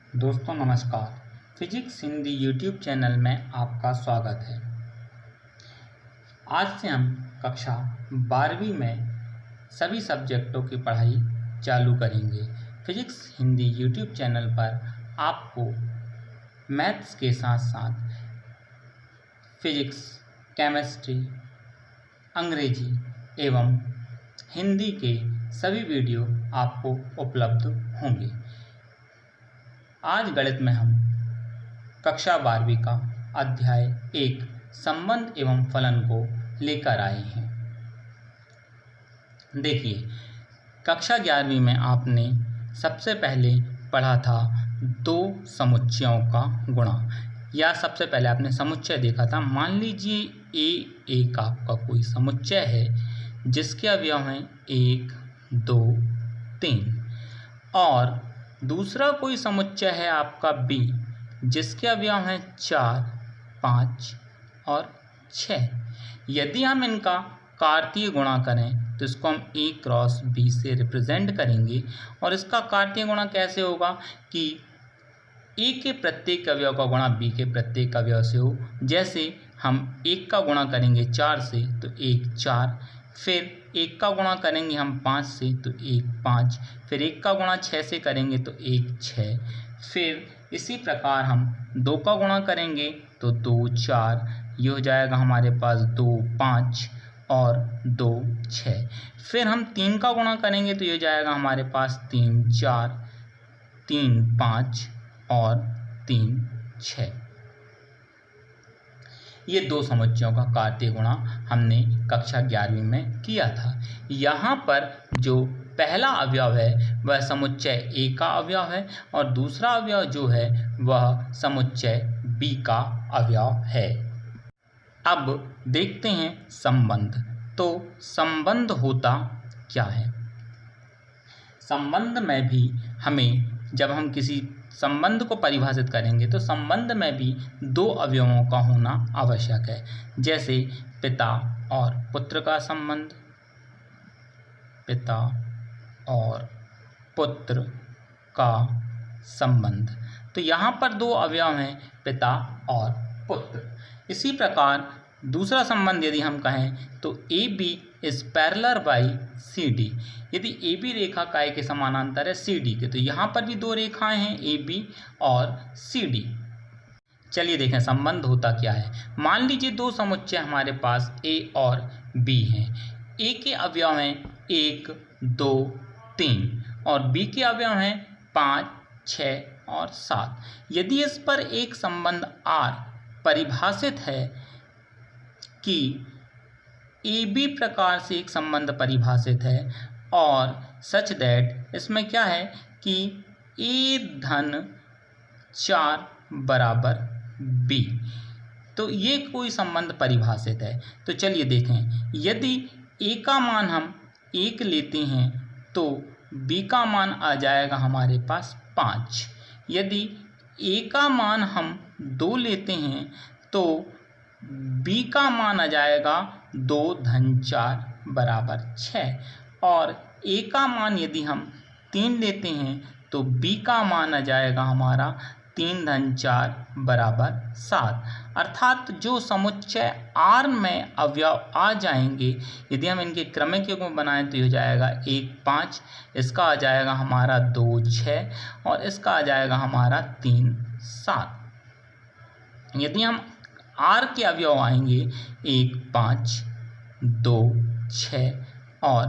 दोस्तों नमस्कार। Physics Hindi YouTube channel में आपका स्वागत है। आज से हम कक्षा 12वीं में सभी सब्जेक्टों की पढ़ाई चालू करेंगे। फिजिक्स हिंदी यूट्यूब चैनल पर आपको मैथ्स के साथ साथ फिजिक्स, केमिस्ट्री, अंग्रेजी एवं हिंदी के सभी वीडियो आपको उपलब्ध होंगे। आज गणित में हम कक्षा 12वीं का अध्याय 1 संबंध एवं फलन को लेकर आए हैं। देखिए, कक्षा 11वीं में आपने सबसे पहले पढ़ा था दो समुच्चयों का गुणा, या सबसे पहले आपने समुच्चय देखा था। मान लीजिए एक आपका कोई समुच्चय है जिसके अवयव हैं 1, 2, 3 और दूसरा कोई समुच्चय है आपका B जिसके अवयव हैं 4, 5 और 6। यदि हम इनका कार्तीय गुणा करें तो इसको हम A क्रॉस B से रिप्रेजेंट करेंगे। और इसका कार्तीय गुणा कैसे होगा कि A के प्रत्येक अवयव का गुणा B के प्रत्येक अवयव से हो। जैसे हम 1 का गुणा करेंगे 4 से तो 1 4, फिर 1 का गुणा करेंगे हम 5 से तो 1 5, फिर 1 का गुणा 6 से करेंगे तो 1 6, फिर इसी प्रकार हम 2 का गुणा करेंगे तो 2 4, ये हो जाएगा हमारे पास 2 5 और 2 6। फिर हम 3 का गुणा करेंगे तो ये हो जाएगा हमारे पास 3 4, 3 5 और 3 6। ये दो समुच्चयों का कार्तीय गुणा हमने कक्षा 11वीं में किया था। यहाँ पर जो पहला अवयव है वह समुच्चय A का अवयव है और दूसरा अवयव जो है वह समुच्चय B का अवयव है। अब देखते हैं संबंध। तो संबंध होता क्या है? संबंध में भी हमें, जब हम किसी संबंध को परिभाषित करेंगे तो संबंध में भी दो अवयवों का होना आवश्यक है। जैसे पिता और पुत्र का संबंध, पिता और पुत्र का संबंध। तो यहाँ पर दो अवयव हैं, पिता और पुत्र। इसी प्रकार दूसरा संबंध यदि हम कहें तो AB is parallel by CD। यदि AB रेखा काय के समानांतर है CD के, तो यहाँ पर भी दो रेखाएं हैं AB और CD। चलिए देखें संबंध होता क्या है। मान लीजिए दो समुच्चय हमारे पास A और B हैं। A के अवयव हैं 1 2 3 और B के अवयव हैं 5 6 और 7। यदि इस पर एक संबंध R परिभाषित है कि AB प्रकार से एक संबंध परिभाषित है और सच दैट इसमें क्या है कि A धन 4 बराबर B, तो ये कोई संबंध परिभाषित है। तो चलिए देखें, यदि A का मान हम 1 लेते हैं तो B का मान आ जाएगा हमारे पास 5। यदि A का मान हम 2 लेते हैं तो B का मान आ जाएगा 2 धन 4 बराबर 6 और A का मान यदि हम 3 लेते हैं तो B का मान आ जाएगा हमारा 3 धन 4 बराबर 7। अर्थात जो समुच्चय R में अवयव आ जाएंगे, यदि हम इनके क्रमिक युग्म बनाएं तो ये हो जाएगा 1 5, इसका आ जाएगा हमारा 2 6 और इसका आ जाएगा हमारा 3 7। यदि हम R के अवयव आएंगे 1 5 2 6 और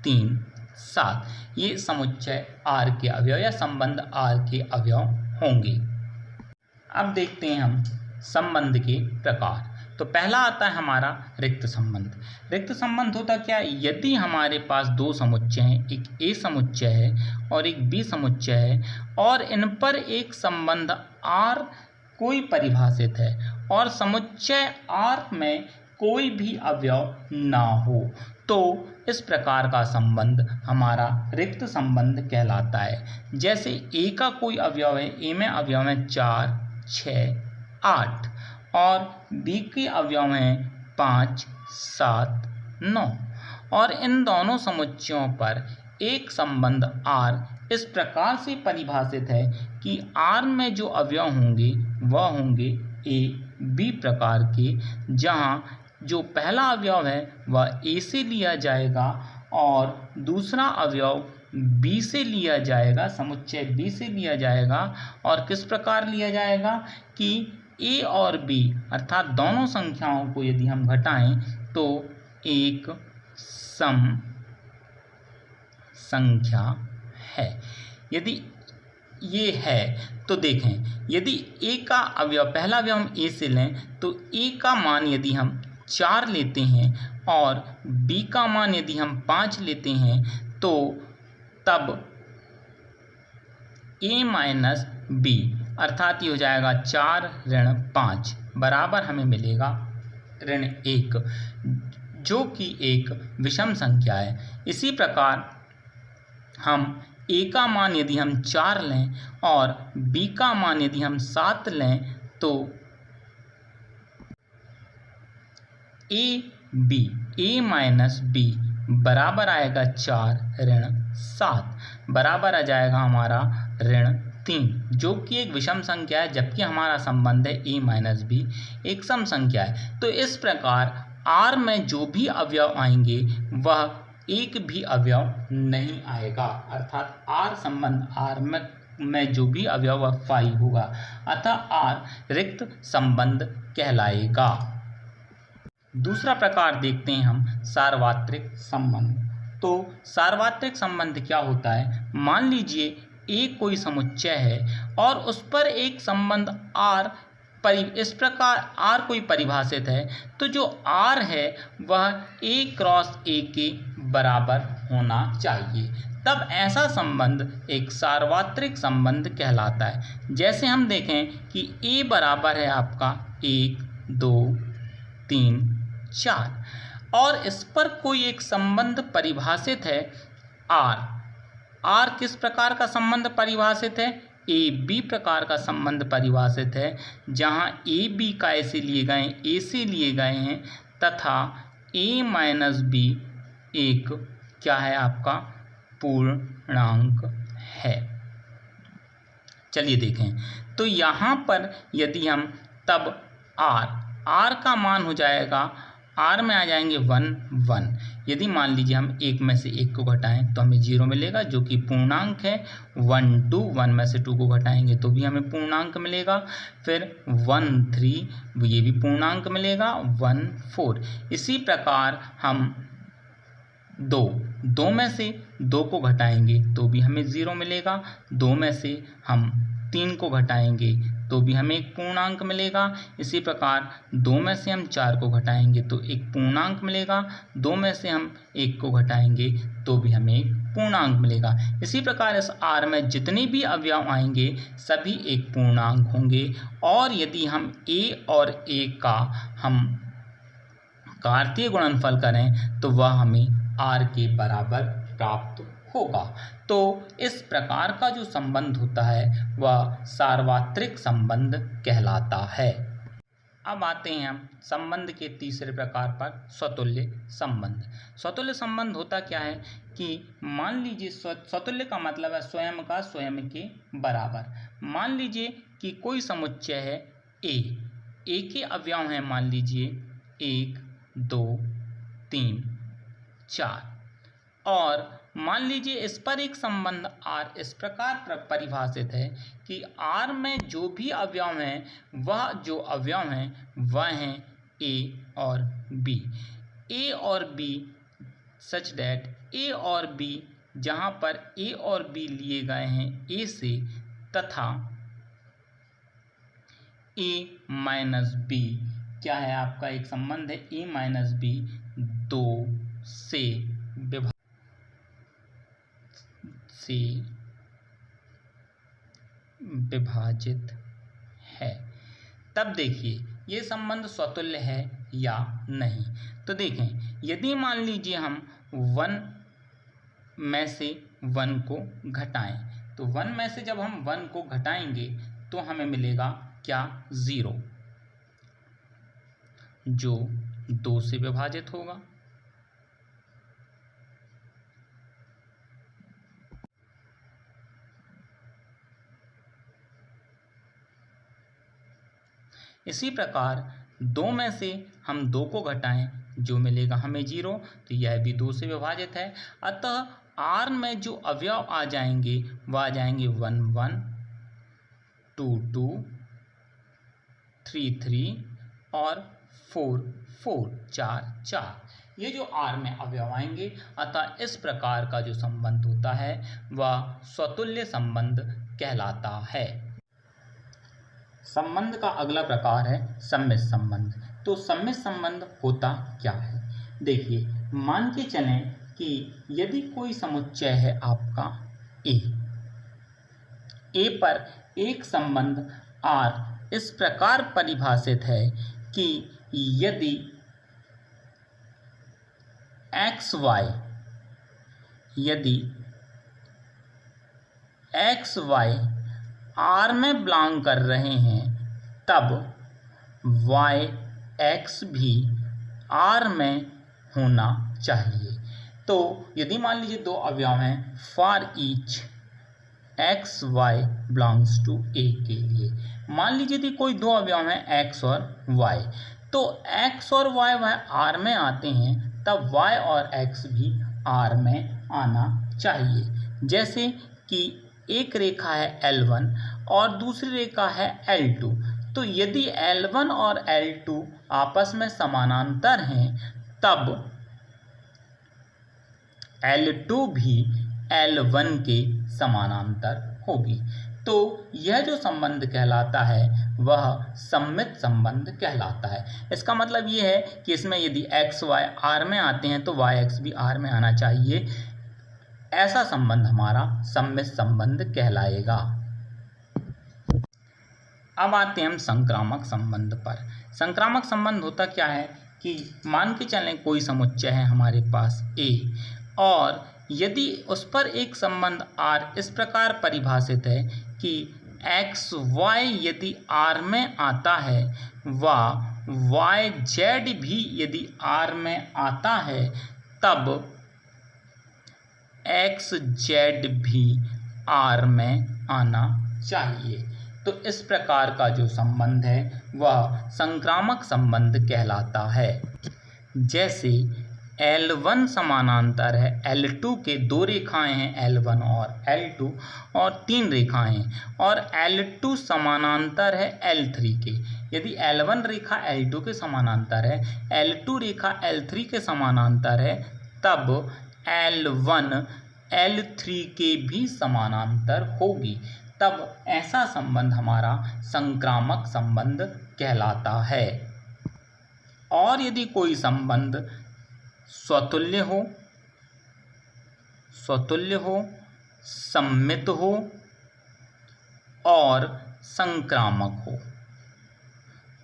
3 7, ये समुच्चय R के अवयव या संबंध R के अवयव होंगे। अब देखते हैं हम संबंध के प्रकार। तो पहला आता है हमारा रिक्त संबंध। रिक्त संबंध होता क्या है? यदि हमारे पास दो समुच्चय हैं, एक A समुच्चय है और एक B समुच्चय है और इन पर एक संबंध R कोई परिभाषित है और समुच्चय R में कोई भी अवयव ना हो, तो इस प्रकार का संबंध हमारा रिक्त संबंध कहलाता है। जैसे A का कोई अवयव है, A में अवयव है 4 6 8 और B के अवयव हैं 5 7 9 और इन दोनों समुच्चयों पर एक संबंध R इस प्रकार से परिभाषित है कि R में जो अवयव होंगे वह होंगे A B प्रकार के, जहाँ जो पहला अवयव है वह A से लिया जाएगा और दूसरा अवयव B से लिया जाएगा, समुच्चय B से लिया जाएगा। और किस प्रकार लिया जाएगा कि A और B अर्थात दोनों संख्याओं को यदि हम घटाएं तो एक सम संख्या है। यदि ये है तो देखें, यदि A का अवयव, पहला अवयव हम A से लें तो A का मान यदि हम 4 लेते हैं और B का मान यदि हम 5 लेते हैं तो तब A माइनस B अर्थात ये हो जाएगा 4 ऋण 5 बराबर हमें मिलेगा ऋण 1, जो कि एक विषम संख्या है। इसी प्रकार हम A का मान यदि हम 4 लें और B का मान यदि हम 7 लें तो A माइनस B बराबर आएगा 4 ऋण 7 बराबर आ जाएगा हमारा ऋण 3, जो कि एक विषम संख्या है, जबकि हमारा संबंध है A माइनस B एक सम संख्या है। तो इस प्रकार R में जो भी अवयव आएंगे वह एक भी अवयव नहीं आएगा, अर्थात R संबंध R में जो भी अवयव वह फाई होगा, अतः R रिक्त संबंध कहलाएगा। दूसरा प्रकार देखते हैं हम सार्वत्रिक संबंध। तो सार्वत्रिक संबंध क्या होता है? मान लीजिए A कोई समुच्चय है और उस पर एक संबंध R इस प्रकार R कोई परिभाषित है, तो जो R है वह A क्रॉस A के बराबर होना चाहिए, तब ऐसा संबंध एक सार्वत्रिक संबंध कहलाता है। जैसे हम देखें कि A बराबर है आपका 1 2 3 4 और इस पर कोई एक संबंध परिभाषित है R किस प्रकार का संबंध परिभाषित है? A B प्रकार का संबंध परिभाषित है, जहाँ A B काय से लिए गए A से लिए गए हैं तथा A माइनस B एक क्या है आपका पूर्णांक है। चलिए देखें, तो यहाँ पर यदि हम तब R का मान हो जाएगा, R में आ जाएंगे 1 1। यदि मान लीजिए हम 1 में से 1 को घटाएं तो हमें 0 मिलेगा, जो कि पूर्णांक है। 1 2 1 में से 2 को घटाएंगे तो भी हमें पूर्णांक मिलेगा। फिर 1 3 ये भी पूर्णांक मिलेगा। 1 4 इसी प्रकार हम 2 में से 2 को घटाएंगे तो भी हमें 0 मिलेगा। 2 में से हम 3 को घटाएंगे तो भी हमें एक पूर्णांक मिलेगा। इसी प्रकार 2 में से हम 4 को घटाएंगे तो एक पूर्णांक मिलेगा। 2 में से हम 1 को घटाएंगे तो भी हमें एक पूर्णांक मिलेगा। इसी प्रकार इस R में जितने भी अवयव आएंगे सभी एक पूर्णांक होंगे। और यदि हम A और A का हम कार्तीय गुणनफल करें तो वह हमें R के बराबर प्राप्त होगा। तो इस प्रकार का जो संबंध होता है वह सार्वत्रिक संबंध कहलाता है। अब आते हैं हम संबंध के तीसरे प्रकार पर, स्वतुल्य संबंध। स्वतुल्य संबंध होता क्या है कि मान लीजिए स्वतुल्य का मतलब है स्वयं का स्वयं के बराबर। मान लीजिए कि कोई समुच्चय है A के अवयव हैं, मान लीजिए 1 2 3 4 और मान लीजिए इस पर एक संबंध R इस प्रकार परिभाषित है कि R में जो भी अवयव हैं वह जो अवयव हैं वह हैं A और B। A और B सच दैट A और B जहाँ पर A और B लिए गए हैं A से तथा A माइनस B क्या है आपका एक संबंध है A माइनस B 2 से विभाजित है, तब देखिए ये संबंध स्वतुल्य है या नहीं। तो देखें, यदि मान लीजिए हम 1 में से 1 को घटाएं तो 1 में से जब हम 1 को घटाएंगे तो हमें मिलेगा क्या 0, जो 2 से विभाजित होगा। इसी प्रकार 2 में से हम 2 को घटाएं, जो मिलेगा हमें 0, तो यह भी 2 से विभाजित है। अतः R में जो अवयव आ जाएंगे वह आ जाएंगे 1 1, 2 2, 3 3 और 4 4 4 4। ये जो R में अवयव आएंगे, अतः इस प्रकार का जो संबंध होता है वह स्वतुल्य संबंध कहलाता है। संबंध का अगला प्रकार है सम्मिश्र संबंध। तो सम्मिश्र संबंध होता क्या है? देखिए, मान के चलें कि यदि कोई समुच्चय है आपका ए पर एक संबंध R इस प्रकार परिभाषित है कि यदि x y R में बिलोंग कर रहे हैं, तब y x भी R में होना चाहिए। तो यदि मान लीजिए 2 अवयव हैं for each x y belongs to A के लिए, मान लीजिए यदि कोई 2 अवयव हैं x और y, तो x और y वह R में आते हैं, तब y और x भी R में आना चाहिए। जैसे कि एक रेखा है L1 और दूसरी रेखा है L2, तो यदि L1 और L2 आपस में समानांतर हैं, तब L2 भी L1 के समानांतर होगी। तो यह जो संबंध कहलाता है वह सम्मित संबंध कहलाता है। इसका मतलब ये है कि इसमें यदि x y R में आते हैं तो y x भी R में आना चाहिए। ऐसा संबंध हमारा सम्मित संबंध कहलाएगा। अब आते हैं हम संक्रामक संबंध पर। संक्रामक संबंध होता क्या है कि मान के चलें कोई समुच्चय है हमारे पास A, और यदि उस पर एक संबंध R इस प्रकार परिभाषित है कि x y यदि R में आता है व y z भी यदि R में आता है, तब x z भी R में आना चाहिए। तो इस प्रकार का जो संबंध है वह संक्रामक संबंध कहलाता है। जैसे L1 समानांतर है L2 के, 2 रेखाएं हैं L1 और L2 और 3 रेखाएं हैं, और L2 समानांतर है L3 के। यदि L1 रेखा L2 के समानांतर है, L2 रेखा L3 के समानांतर है, तब L1 L3 के भी समानांतर होगी। तब ऐसा संबंध हमारा संक्रामक संबंध कहलाता है। और यदि कोई संबंध स्वतुल्य हो, सम्मित हो और संक्रामक हो,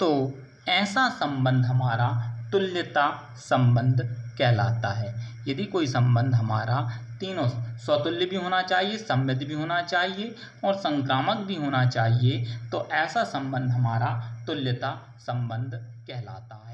तो ऐसा संबंध हमारा तुल्यता संबंध कहलाता है। यदि कोई संबंध हमारा तीनों स्वतुल्य भी होना चाहिए, सम्मित भी होना चाहिए और संक्रामक भी होना चाहिए, तो ऐसा संबंध हमारा तुल्यता संबंध कहलाता है।